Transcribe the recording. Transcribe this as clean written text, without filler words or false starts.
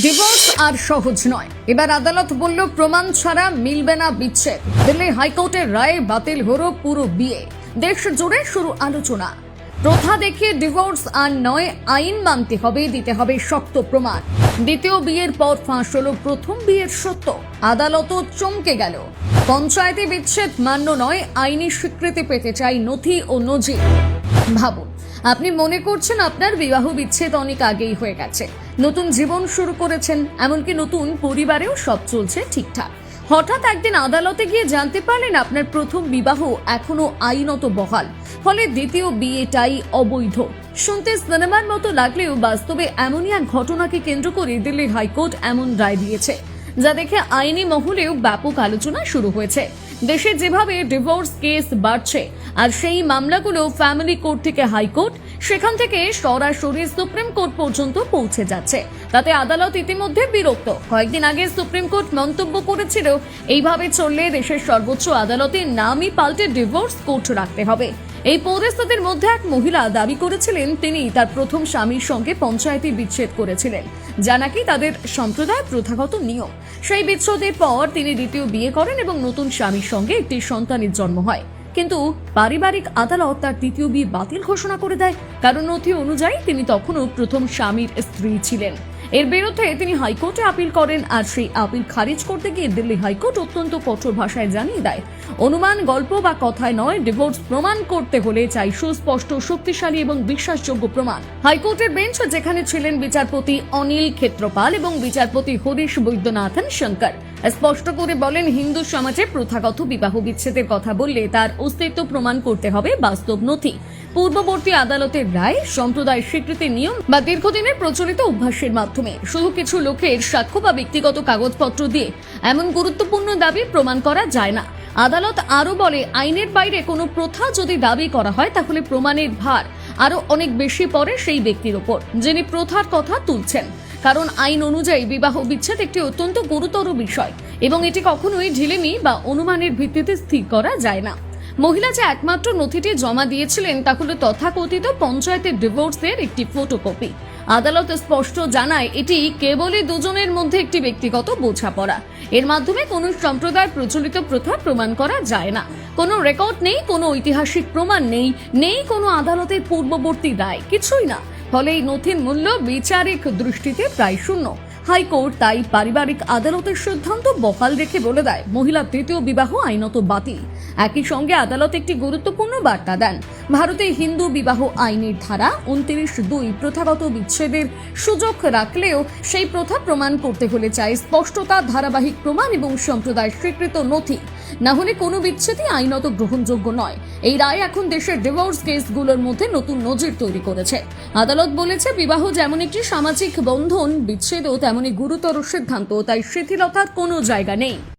Divorce আর সহজ নয়। এবার আদালত বলল প্রমাণ ছাড়া মিলবে না বিচ্ছেদ। দিল্লি হাইকোর্টের রায়ে বাতিল হলো পুরো বিয়ে। দেশ জুড়ে শুরু আলোচনা। প্রথা দেখিয়ে ডিভোর্স আর নয়, আইন মানতে হবে, দিতে হবে শক্ত প্রমাণ। দ্বিতীয় বিয়ের পর ফাঁস হলো প্রথম বিয়ের সত্য। আদালতও চমকে গেল। পঞ্চায়েতে বিচ্ছেদ মান্য নয়, আইনি স্বীকৃতি পেতে চাই নথি ও নজির। ভাবুন, আপনি মনে করছেন আপনার বিবাহ বিচ্ছেদ অনেক আগেই হয়ে গেছে, নতুন জীবন শুরু করেছেন, এমনকি নতুন পরিবারেও সব চলছে ঠিকঠাক। হঠাৎ একদিন আদালতে গিয়ে জানতে পারলেন আপনার প্রথম বিবাহ এখনো আইনত বহাল, ফলে দ্বিতীয় বিয়েটাই অবৈধ। শুনতে সিনেমার মতো লাগলেও বাস্তবে এমনই এক ঘটনাকে কেন্দ্র করে দিল্লি হাইকোর্ট এমন রায় দিয়েছে, যা দেখে আইনি মহলেও ব্যাপক আলোচনা শুরু হয়েছে। দেশে যেভাবে ডিভোর্স কেস বাড়ছে, আর সেই মামলাগুলো ফ্যামিলি কোর্ট থেকে হাইকোর্ট, সেখান থেকে সরাসরি সুপ্রিম কোর্ট পর্যন্ত পৌঁছে যাচ্ছে, তাতে আদালত ইতিমধ্যে বিরক্ত। কয়েকদিন আগে সুপ্রিম কোর্ট মন্তব্য করেছিল, এইভাবে চললে দেশের সর্বোচ্চ আদালতের নামই পাল্টে ডিভোর্স কোর্ট রাখতে হবে। এই পরিস্থিতির মধ্যে এক মহিলা দাবি করেছিলেন তিনি তার প্রথম স্বামীর সঙ্গে পঞ্চায়েতে বিচ্ছেদ করেছিলেন, যা নাকি তাদের সম্প্রদায় প্রথাগত নিয়ম। সেই বিচ্ছেদের পর তিনি দ্বিতীয় বিয়ে করেন এবং নতুন স্বামীর সঙ্গে একটি সন্তানের জন্ম হয়। কিন্তু পারিবারিক আদালত তার দ্বিতীয় বিয়ে বাতিল ঘোষণা করে দেয়, কারণ নথি অনুযায়ী তিনি তখনও প্রথম স্বামীর স্ত্রী ছিলেন। এর বিরুদ্ধে তিনি হাইকোর্টে আপিল করেন, আর সেই আপিল খারিজ করতে গিয়ে দিল্লি হাইকোর্ট অত্যন্ত কঠোর ভাষায় জানিয়ে দেয়, অনুমান, গল্প বা কথায় নয়, ডিভোর্স প্রমাণ করতে হলে চাই সুস্পষ্ট, শক্তিশালী এবং বিশ্বাসযোগ্য প্রমাণ। হাইকোর্টের বেঞ্চ, যেখানে ছিলেন বিচারপতি অনিল ক্ষেত্রপাল এবং বিচারপতি হরিশ বৈদ্যনাথন শঙ্কর, স্পষ্ট করে বলেন, হিন্দু সমাজে প্রথাগত বিবাহ বিচ্ছেদের কথা বললে তার অস্তিত্ব প্রমাণ করতে হবে বাস্তব নথি, পূর্ববর্তী আদালতের রায়, সম্প্রদায় স্বীকৃতির নিয়ম বা দীর্ঘদিনের প্রচলিত অভ্যাসের মাধ্যমে। শুধু কিছু লোকের সাক্ষ্য বা ব্যক্তিগত কাগজপত্র দিয়ে এমন গুরুত্বপূর্ণ দাবি প্রমাণ করা যায় না। আদালত আরো বলে, আইনের বাইরে কোনো প্রথা যদি দাবি করা হয়, তাহলে প্রমাণের ভার আরো অনেক বেশি পড়ে সেই ব্যক্তির উপর যিনি প্রথার কথা তুলছেন। কারণ আইন অনুযায়ী বিবাহ বিচ্ছেদ একটি অত্যন্ত গুরুতর বিষয় এবং এটি কখনোই ঢিলেমি বা অনুমানের ভিত্তিতে স্থির করা যায় না। মহিলা যে একমাত্র নথিটি জমা দিয়েছিলেন তা হল তথাকথিত পঞ্চায়েতের ডিভোর্সের একটি ফটোকপি। আদালত স্পষ্ট জানায়, এটি কেবলই দুজনের মধ্যে একটি ব্যক্তিগত বোঝাপড়া। এর মাধ্যমে কোনো সম্প্রদায় প্রচলিত প্রথা প্রমাণ করা যায় না। কোনো রেকর্ড নেই, কোনো ঐতিহাসিক প্রমাণ নেই কোনো আদালতের পূর্ববর্তী রায়, কিছুই না। ফলে এই নথির মূল্য বিচারিক দৃষ্টিতে প্রায় শূন্য। হাইকোর্ট তাই পারিবারিক আদালতের সিদ্ধান্ত বহাল রেখে বলে দেয়, মহিলার তৃতীয় বিবাহ আইনত বাতিল। একই সঙ্গে আদালত একটি গুরুত্বপূর্ণ বার্তা দেন, ভারতে হিন্দু বিবাহ আইনের ধারা 29(2) প্রথাগত বিচ্ছেদের সুযোগ রাখলেও সেই প্রথা প্রমাণ করতে হলে চাই স্পষ্টতা, ধারাবাহিক প্রমাণ এবং সম্প্রদায় স্বীকৃত নথি। না হলে কোনো বিচ্ছেদই আইনত গ্রহণযোগ্য নয়। এই রায় এখন দেশের ডিভোর্স কেসগুলোর মধ্যে নতুন নজির তৈরি করেছে। আদালত বলেছে, বিবাহ যেমন একটি সামাজিক বন্ধন, বিচ্ছেদও তেমনই গুরুতর সিদ্ধান্ত, তাই শিথিলতার কোনো জায়গা নেই।